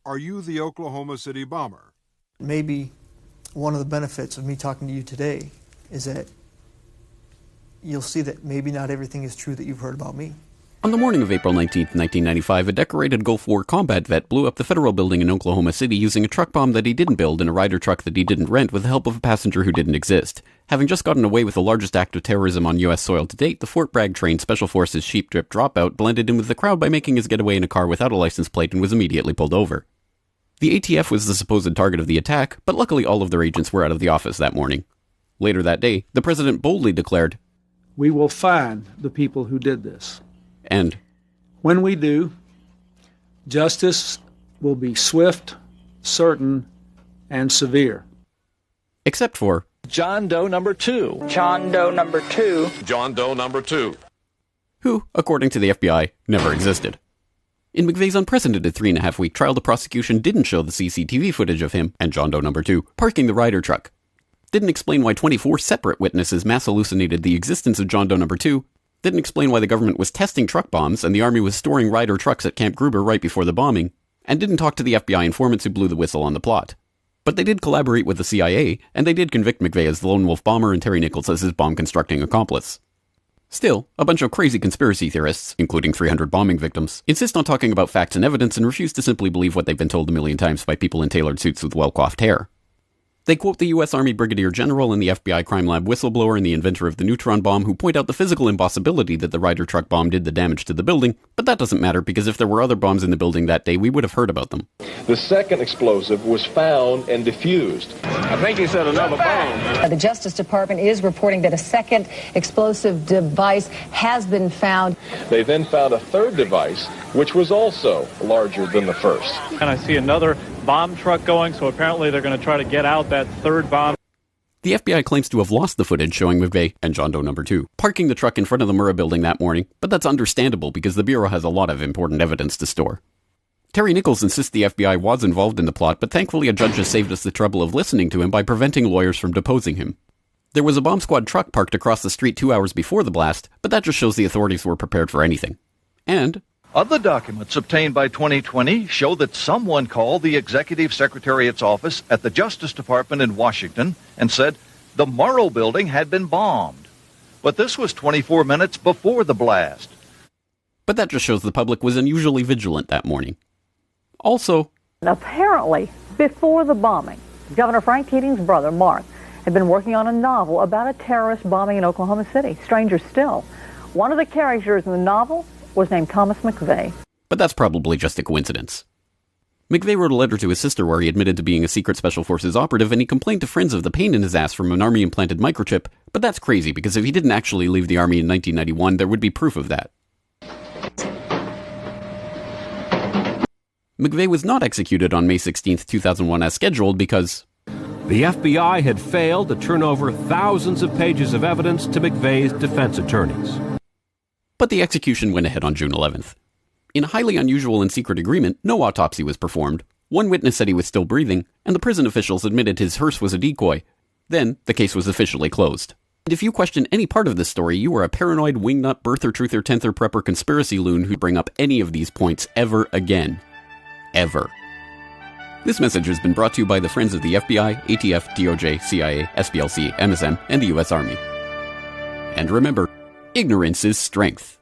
Are you the Oklahoma City bomber? Maybe one of the benefits of me talking to you today is that you'll see that maybe not everything is true that you've heard about me. On the morning of April 19, 1995, a decorated Gulf War combat vet blew up the federal building in Oklahoma City using a truck bomb that he didn't build in a Ryder truck that he didn't rent with the help of a passenger who didn't exist. Having just gotten away with the largest act of terrorism on U.S. soil to date, the Fort Bragg-trained Special Forces Sheep Drip Dropout blended in with the crowd by making his getaway in a car without a license plate and was immediately pulled over. The ATF was the supposed target of the attack, but luckily all of their agents were out of the office that morning. Later that day, the president boldly declared, "We will find the people who did this. And when we do, justice will be swift, certain, and severe." Except for John Doe number 2. John Doe number 2. John Doe number 2. Who, according to the FBI, never existed. In McVeigh's unprecedented 3.5-week trial, the prosecution didn't show the CCTV footage of him and John Doe number 2 parking the Ryder truck. Didn't explain why 24 separate witnesses mass hallucinated the existence of John Doe number 2. Didn't explain why the government was testing truck bombs and the Army was storing Ryder trucks at Camp Gruber right before the bombing, and didn't talk to the FBI informants who blew the whistle on the plot. But they did collaborate with the CIA, and they did convict McVeigh as the lone wolf bomber and Terry Nichols as his bomb-constructing accomplice. Still, a bunch of crazy conspiracy theorists, including 300 bombing victims, insist on talking about facts and evidence and refuse to simply believe what they've been told a million times by people in tailored suits with well-coiffed hair. They quote the U.S. Army Brigadier General and the FBI crime lab whistleblower and the inventor of the neutron bomb who point out the physical impossibility that the Ryder truck bomb did the damage to the building, but that doesn't matter because if there were other bombs in the building that day, we would have heard about them. The second explosive was found and defused. I think he said another bomb. The Justice Department is reporting that a second explosive device has been found. They then found a third device, which was also larger than the first. And I see another bomb truck going, so apparently they're going to try to get out that third bomb. The FBI claims to have lost the footage showing McVeigh and John Doe number 2 parking the truck in front of the Murrah building that morning, but that's understandable because the Bureau has a lot of important evidence to store. Terry Nichols insists the FBI was involved in the plot, but thankfully a judge has saved us the trouble of listening to him by preventing lawyers from deposing him. There was a bomb squad truck parked across the street 2 hours before the blast, but that just shows the authorities were prepared for anything. And other documents obtained by 2020 show that someone called the Executive Secretariat's office at the Justice Department in Washington and said the Murrah building had been bombed. But this was 24 minutes before the blast. But that just shows the public was unusually vigilant that morning. Also, apparently, before the bombing, Governor Frank Keating's brother, Mark, had been working on a novel about a terrorist bombing in Oklahoma City. Stranger still, one of the characters in the novel was named Thomas McVeigh. But that's probably just a coincidence. McVeigh wrote a letter to his sister where he admitted to being a secret Special Forces operative, and he complained to friends of the pain in his ass from an Army-implanted microchip, but that's crazy because if he didn't actually leave the Army in 1991, there would be proof of that. McVeigh was not executed on May 16, 2001 as scheduled because the FBI had failed to turn over thousands of pages of evidence to McVeigh's defense attorneys. But the execution went ahead on June 11th. In a highly unusual and secret agreement, no autopsy was performed. One witness said he was still breathing, and the prison officials admitted his hearse was a decoy. Then, the case was officially closed. And if you question any part of this story, you are a paranoid wingnut birther, truther, tenther, prepper conspiracy loon who'd bring up any of these points ever again. Ever. This message has been brought to you by the friends of the FBI, ATF, DOJ, CIA, SPLC, MSM, and the U.S. Army. And remember, ignorance is strength.